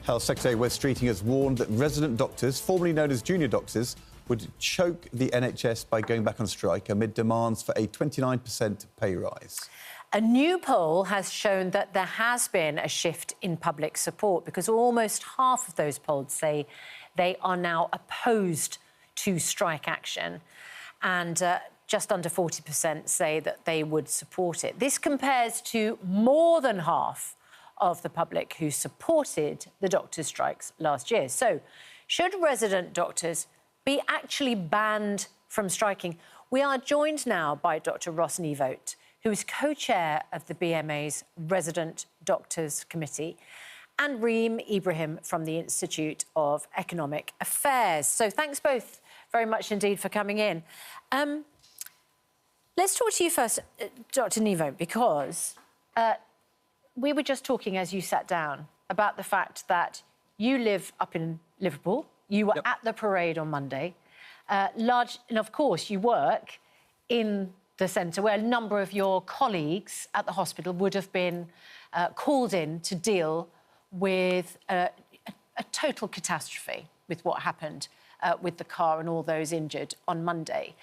Health Secretary Wes Streeting has warned that resident doctors, formerly known as junior doctors, would choke the NHS by going back on strike amid demands for a 29% pay rise. A new poll has shown that there has been a shift in public support because almost half of those polled say they are now opposed to strike action, and just under 40% say that they would support it. This compares to more than half of the public who supported the doctors' strikes last year. So, should resident doctors be actually banned from striking? We are joined now by Dr. Ross Nevote, who is co-chair of the BMA's Resident Doctors Committee, and Reem Ibrahim from the Institute of Economic Affairs. So thanks both very much indeed for coming in. Let's talk to you first, Dr. Nevote, because we were just talking as you sat down about the fact that you live up in Liverpool. You were at the parade on Monday. And of course, you work in the centre where a number of your colleagues at the hospital would have been called in to deal with a total catastrophe with what happened with the car and all those injured on Monday.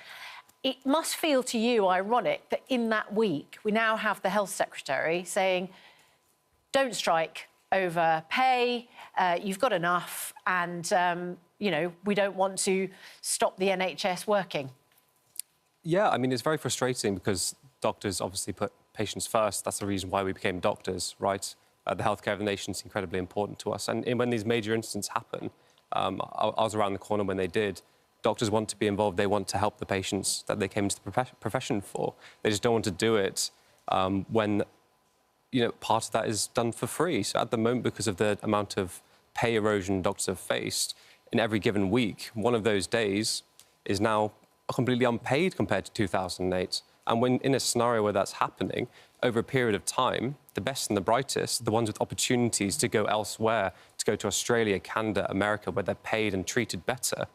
It must feel to you ironic that in that week we now have the Health Secretary saying, don't strike over pay, you've got enough, and, you know, we don't want to stop the NHS working. Yeah, I mean, it's very frustrating because doctors obviously put patients first. That's the reason why we became doctors, right? The healthcare of the nation is incredibly important to us. And when these major incidents happen, I was around the corner when they did, doctors want to be involved. They want to help the patients that they came into the profession for. They just don't want to do it when, you know, part of that is done for free. So at the moment, because of the amount of pay erosion doctors have faced in every given week, one of those days is now completely unpaid compared to 2008. And when in a scenario where that's happening, over a period of time, the best and the brightest, the ones with opportunities to go elsewhere, to go to Australia, Canada, America, where they're paid and treated better,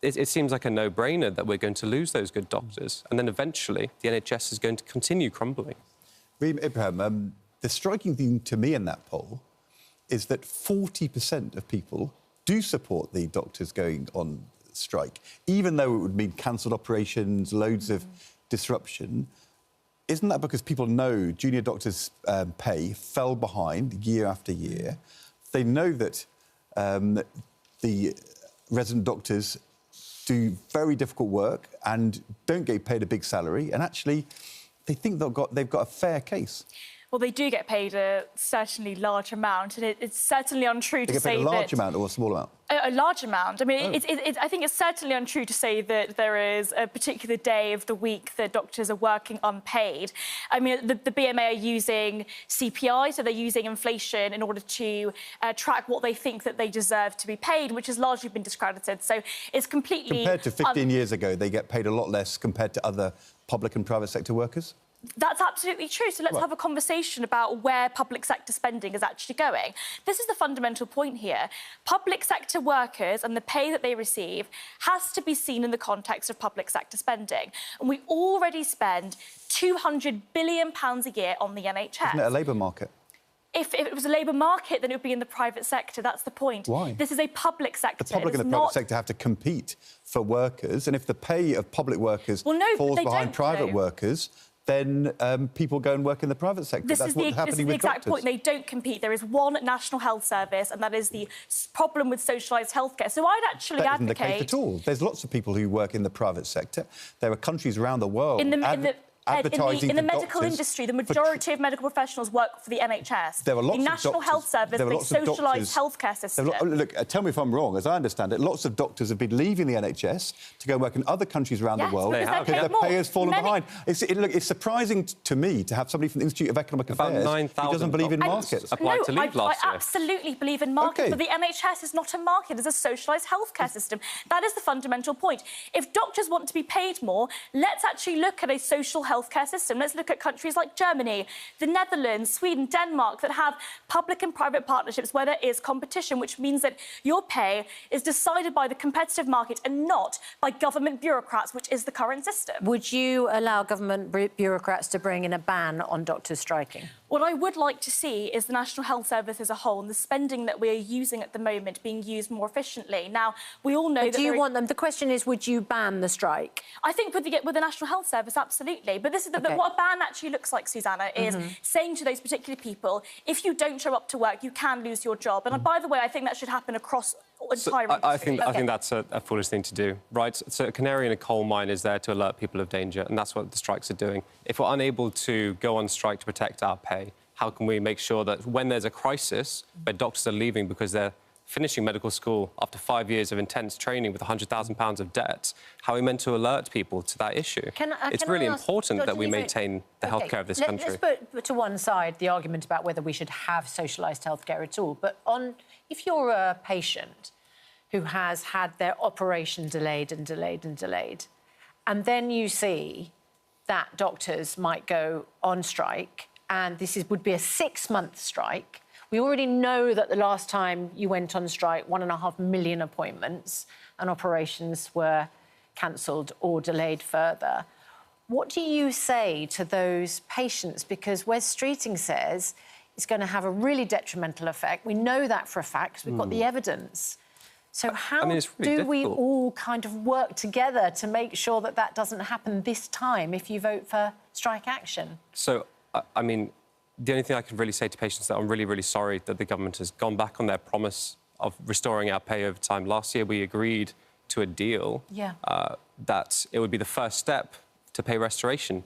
it seems like a no-brainer that we're going to lose those good doctors. And then eventually, the NHS is going to continue crumbling. Reem Ibrahim, the striking thing to me in that poll is that 40% of people do support the doctors going on strike, even though it would mean cancelled operations, loads of disruption. Isn't that because people know junior doctors' pay fell behind year after year? They know that the resident doctors do very difficult work and don't get paid a big salary, and actually they think they've got a fair case. Well, they do get paid a certainly large amount, and it's certainly untrue to say that... They get paid a large amount or a small amount? A large amount. I mean, I think it's certainly untrue to say that there is a particular day of the week that doctors are working unpaid. I mean, the BMA are using CPI, so they're using inflation in order to track what they think that they deserve to be paid, which has largely been discredited. So it's completely... Compared to 15 years ago, they get paid a lot less compared to other public and private sector workers? That's absolutely true. So let's have a conversation about where public sector spending is actually going. This is the fundamental point here. Public sector workers and the pay that they receive has to be seen in the context of public sector spending. And we already spend £200 billion a year on the NHS. Isn't it a labour market? If it was a labour market, then it would be in the private sector. That's the point. Why? This is a public sector. The public and the private sector have to compete for workers, and if the pay of public workers falls behind private workers, then people go and work in the private sector. This is the exact point. They don't compete. There is one national health service, and that is the problem with socialised healthcare. So I'd actually advocate... That isn't the case at all. There's lots of people who work in the private sector. There are countries around the world advertising in the medical industry, the majority of medical professionals work for the NHS. There are lots the National Health Service, the socialised healthcare system. Look, tell me if I'm wrong. As I understand it, lots of doctors have been leaving the NHS to go and work in other countries around the world because their pay has fallen behind. It's surprising to me to have somebody from the Institute of Economic Affairs who doesn't believe in markets. I absolutely believe in markets, but the NHS is not a market. It's a socialised healthcare system. That is the fundamental point. If doctors want to be paid more, let's actually look at a social healthcare system. Let's look at countries like Germany, the Netherlands, Sweden, Denmark, that have public and private partnerships where there is competition, which means that your pay is decided by the competitive market and not by government bureaucrats, which is the current system. Would you allow government bureaucrats to bring in a ban on doctors striking? What I would like to see is the National Health Service as a whole and the spending that we're using at the moment being used more efficiently. Now, we all know that... Do you want them... The question is, would you ban the strike? I think with the National Health Service, absolutely. But this is what a ban actually looks like, Susanna, is saying to those particular people, if you don't show up to work, you can lose your job. And by the way, I think that should happen across entire industry. I think that's a foolish thing to do, right? So a canary in a coal mine is there to alert people of danger, and that's what the strikes are doing. If we're unable to go on strike to protect our pay, how can we make sure that when there's a crisis where doctors are leaving because they're finishing medical school after 5 years of intense training with £100,000 of debt, how are we meant to alert people to that issue? It's really important that we maintain the healthcare of this country. Let's put to one side the argument about whether we should have socialised healthcare at all. But if you're a patient who has had their operation delayed and delayed and delayed, and then you see that doctors might go on strike, and would be a 6-month strike. We already know that the last time you went on strike, 1.5 million appointments and operations were cancelled or delayed further. What do you say to those patients? Because Wes Streeting says it's going to have a really detrimental effect. We know that for a fact because we've got the evidence. So how do we all kind of work together to make sure that that doesn't happen this time if you vote for strike action? So, I mean, the only thing I can really say to patients is that I'm really, really sorry that the government has gone back on their promise of restoring our pay over time. Last year, we agreed to a deal that it would be the first step to pay restoration.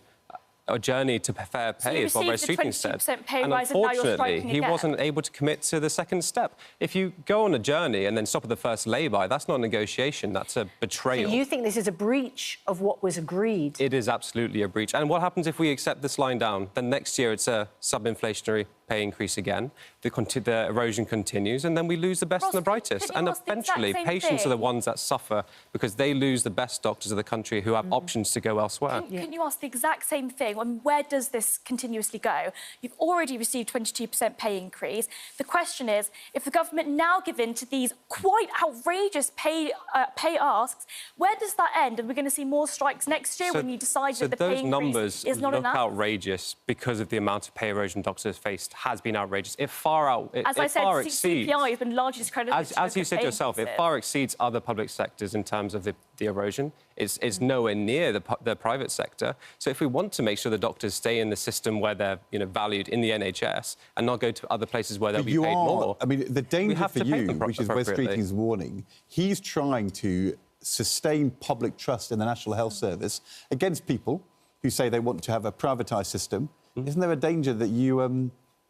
A journey to fair pay is what Wes Streeting said. And unfortunately, he wasn't able to commit to the second step. If you go on a journey and then stop at the first lay-by, that's not a negotiation, that's a betrayal. So you think this is a breach of what was agreed? It is absolutely a breach. And what happens if we accept this line down? Then next year it's a sub-inflationary pay increase again, the erosion continues, and then we lose the best and the brightest. And eventually, patients are the ones that suffer because they lose the best doctors of the country who have options to go elsewhere. Can you ask the exact same thing? And where does this continuously go? You've already received 22% pay increase. The question is, if the government now give in to these quite outrageous pay asks, where does that end? Are we going to see more strikes next year when you decide that the pay increase is not enough? Those numbers look outrageous because of the amount of pay erosion doctors have faced has been outrageous. It far exceeds... CPI has been largely discredited. As you said yourself, it far exceeds other public sectors in terms of the erosion. It's nowhere near the private sector. So if we want to make sure the doctors stay in the system where they're valued in the NHS and not go to other places where they'll be paid more... I mean, the danger for you, which is Wes Streeting's warning, he's trying to sustain public trust in the National Health Service against people who say they want to have a privatised system. Isn't there a danger that you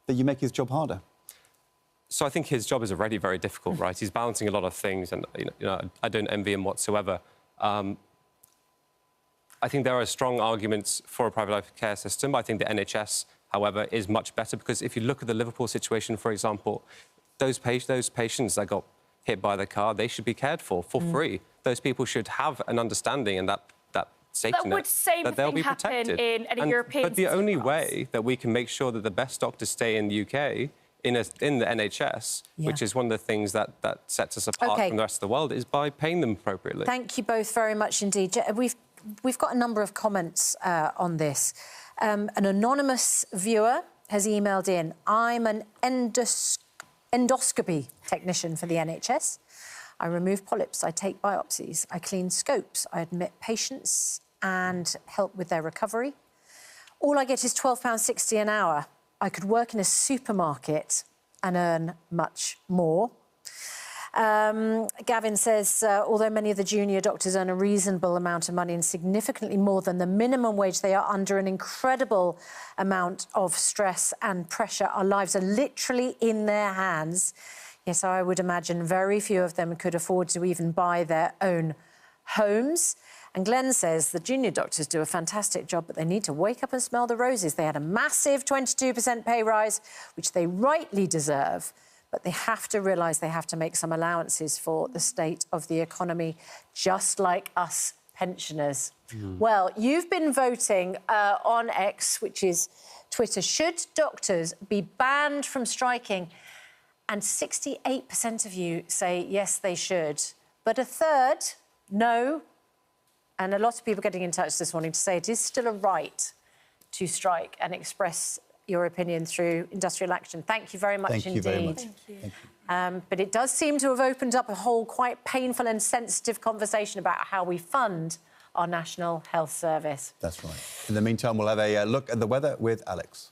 make his job harder? So I think his job is already very difficult, right? He's balancing a lot of things, and I don't envy him whatsoever. I think there are strong arguments for a private care system. I think the NHS, however, is much better because if you look at the Liverpool situation, for example, those patients that got hit by the car, they should be cared for free. Those people should have an understting and that safety net that they'll be protected. In any European but the only way that we can make sure that the best doctors stay in the UK, in the NHS, which is one of the things that sets us apart from the rest of the world, is by paying them appropriately. Thank you both very much indeed. We've got a number of comments on this. An anonymous viewer has emailed in, I'm an endoscopy technician for the NHS. I remove polyps, I take biopsies, I clean scopes, I admit patients and help with their recovery. All I get is £12.60 an hour. I could work in a supermarket and earn much more. Gavin says, although many of the junior doctors earn a reasonable amount of money and significantly more than the minimum wage, they are under an incredible amount of stress and pressure. Our lives are literally in their hands. Yes, I would imagine very few of them could afford to even buy their own homes. And Glenn says the junior doctors do a fantastic job, but they need to wake up and smell the roses. They had a massive 22% pay rise, which they rightly deserve, but they have to realise they have to make some allowances for the state of the economy, just like us pensioners. Well, you've been voting on X, which is Twitter. Should doctors be banned from striking? And 68% of you say yes, they should. But a third, no. And a lot of people getting in touch this morning to say it is still a right to strike and express your opinion through industrial action. Thank you very much Thank indeed. you very much. Thank you. Thank you. But it does seem to have opened up a whole quite painful and sensitive conversation about how we fund our National Health Service. That's right. In the meantime, we'll have a look at the weather with Alex.